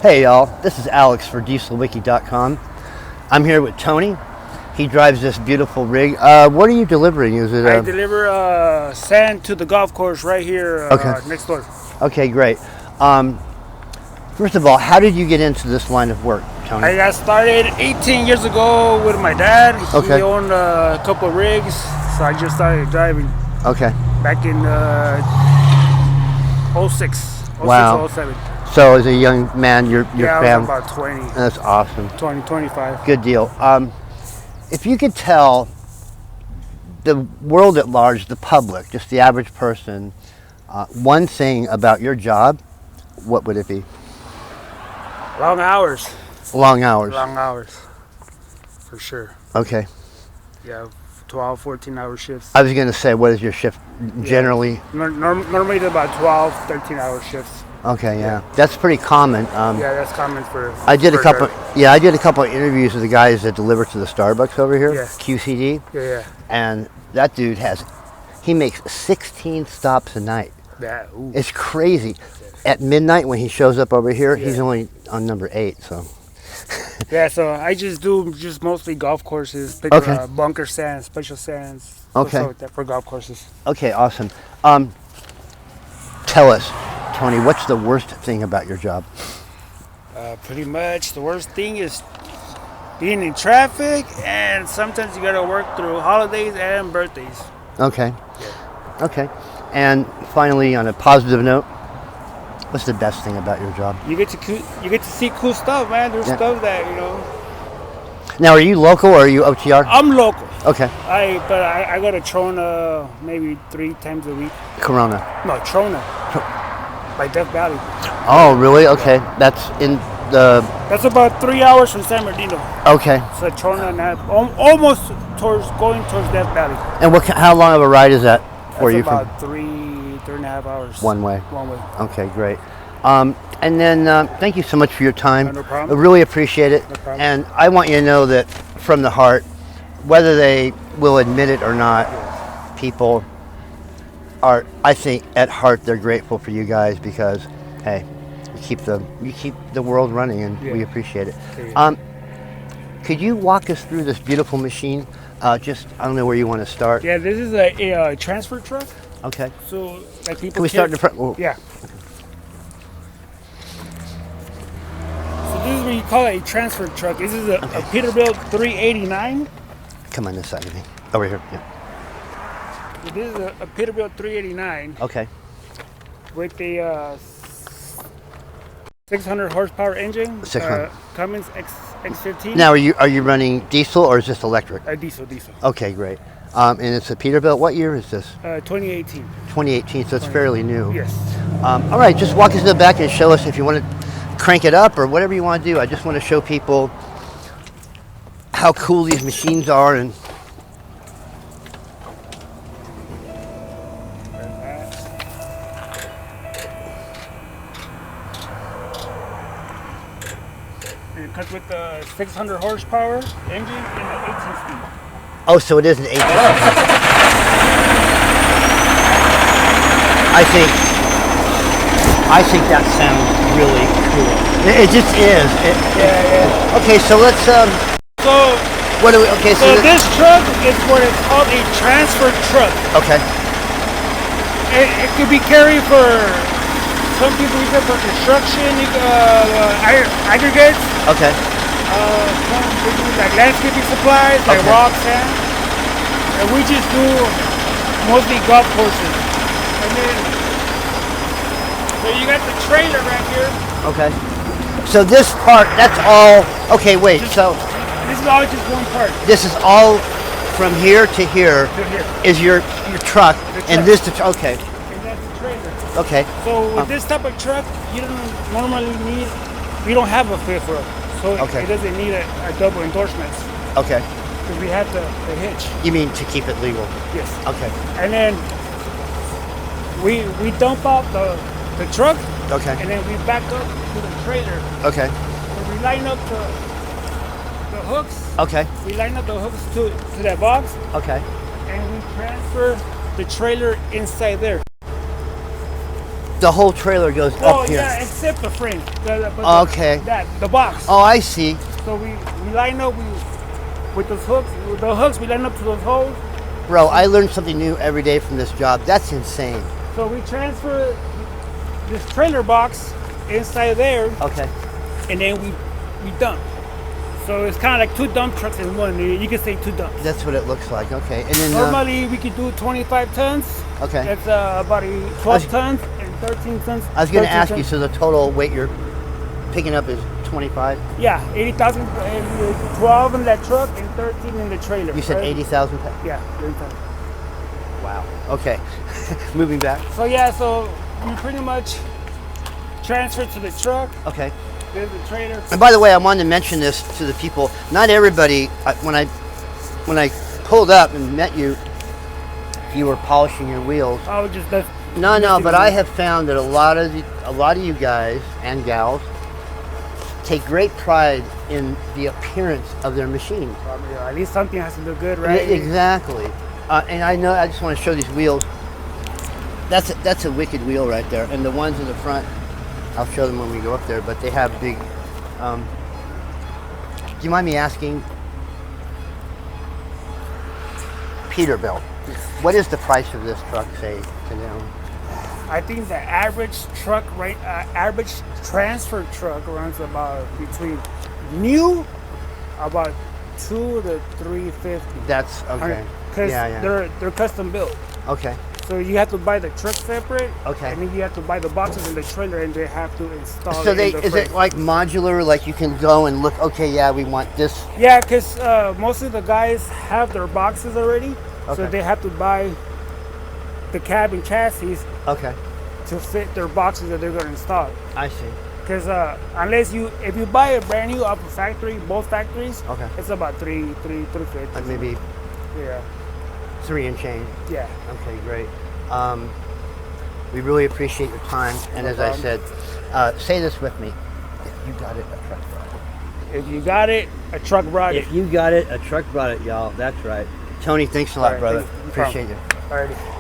Hey y'all, this is Alex for Diesel-Wiki.com. I'm here with Tony. He drives this beautiful rig. What are you delivering? Is it? I deliver sand to the golf course right here next door. Okay, great. First of all, how did you get into this line of work, Tony? I got started 18 years ago with my dad. Okay. He owned a couple of rigs, so I just started driving. Okay. Back in 06, Wow. 07. So as a young man, your I was family. about 20. That's awesome. 20, 25. Good deal. If you could tell the world at large, the public, just the average person, one thing about your job, what would it be? Long hours. Long hours. Long hours. For sure. Okay. Yeah, 12, 14-hour shifts. I was going to say, what is your shift generally? Normally it's about 12, 13-hour shifts. Okay, yeah, that's pretty common. Yeah, that's common for. I did for a couple. driving. Yeah, I did a couple of interviews with the guys that deliver to the Starbucks over here, Yeah. QCD, Yeah. and that dude he makes 16 stops a night. Yeah. Ooh. It's crazy. At midnight when he shows up over here, he's Yeah. only on number 8. So. Yeah, so I just do mostly golf courses, Okay. bunker sands, special sands, Okay. stuff like that for golf courses. Okay, awesome. Tell us, Tony, what's the worst thing about your job? Pretty much the worst thing is being in traffic, and sometimes you gotta work through holidays and birthdays. Okay. Okay. And finally, on a positive note, what's the best thing about your job? You get to see cool stuff, man. There's Yeah. stuff that Now, are you local or are you OTR? I'm local. Okay. But I go to Trona maybe 3 times a week. Corona. No, Trona, by Death Valley. Oh, really? Okay. That's in the. That's about 3 hours from San Bernardino. Okay. So Trona, almost going towards Death Valley. And how long of a ride is that for That's you? about 3.5 hours. One way. One way. Okay, great. And then thank you so much for your time. No problem. I really appreciate it. No problem. And I want you to know that from the heart, whether they will admit it or not, people are, I think, at heart, they're grateful for you guys because, hey, you keep the world running, and we appreciate it. Yeah. Could you walk us through this beautiful machine? I don't know where you want to start. Yeah, this is a transfer truck. Okay. So like people. Can we start in the front? Oh. Yeah. So this is what you call it, a transfer truck. This is a Peterbilt 389. Come on this side of me. Over here. Yeah. So this is a Peterbilt 389 Okay. with a 600 horsepower engine. 600. Cummins X15. Now, are you running diesel or is this electric? Diesel. Okay, great. And it's a Peterbilt. What year is this? 2018. 2018, so it's fairly new. Yes. All right, just walk us to the back and show us if you want to crank it up or whatever you want to do. I just want to show people how cool these machines are. And It comes with the 600 horsepower engine and the 18 speed. oh, so it is an 18. I think that sounds really cool. It just is. Yeah. Okay, so let's So what do we? Okay, So this truck is what is called a transfer truck. Okay. It could be carried for some people use it for construction, aggregates. Okay. Some people use like landscaping supplies, like Okay. rock, sand. And we just do mostly golf courses. And then, so you got the trailer right here. Okay. So this part, that's all. Okay, wait. So This is all just one part. this is all from here to here To here. is your truck, The and truck. this and okay, And that's the trailer. okay, So with this type of truck, you don't normally need, we don't have a fifth row. So Okay. it doesn't need a double endorsement. okay. Because we have the hitch. You mean to keep it legal? Yes. Okay, And then we dump out the truck, okay, and then we back up to the trailer. okay, And we line up the hooks. okay, We line up the hooks to that box, okay. and we transfer the trailer inside there. The whole trailer goes Oh up here. yeah, except the frame. Okay. The box. Oh, I see. So we line up with those hooks. With the hooks, we line up to those holes. Bro, I learn something new every day from this job. That's insane. So we transfer this trailer box inside there, Okay. and then we dump. So it's kind of like 2 dump trucks in one. You can say 2 dumps. That's what it looks like. Okay. And then Normally we could do 25 tons. okay. That's about 12 tons and 13 tons. I was going to 13 ask you, tons. so the total weight you're picking up is 25? Yeah, 80,000, 12 in that truck and 13 in the trailer. You said right? 80,000? Yeah, 80,000. Wow. Okay. Moving back. So yeah, so we pretty much transfer to the truck. Okay. There's the trailer. And by the way, I wanted to mention this to the people. Not everybody, when I pulled up and met you, you were polishing your wheels. I was just No, but I have found that a lot of you guys and gals take great pride in the appearance of their machines. At least something has to look good, right? Exactly. And I know. I just want to show these wheels. That's a wicked wheel right there. And the ones in the front, I'll show them when we go up there. But they have big. Do you mind me asking, Peterbilt, what is the price of this truck, say, to them? I think the average truck average transfer truck runs about between new about 2 to 350. That's okay. Because Yeah. they're custom built. Okay. So you have to buy the truck separate. Okay. And then you have to buy the boxes in the trailer, and they have to install So it. is it like modular? Like you can go and look. Okay, yeah, we want this. Yeah, because most of the guys have their boxes already, Okay. so they have to buy the cab and chassis Okay. to fit their boxes that they're going to install. I see. Because if you buy a brand new off a factory, both factories, Okay. it's about 350. Like maybe Yeah. 3 and change. Yeah. Okay, great. We really appreciate your time. And No as I problem. said, say this with me. If you got it, a truck brought it. If you got it, a truck brought it. If you got it, a truck brought it, y'all. That's right. Tony, thanks a lot, All right, brother. thank you. No Appreciate problem. you. Alrighty.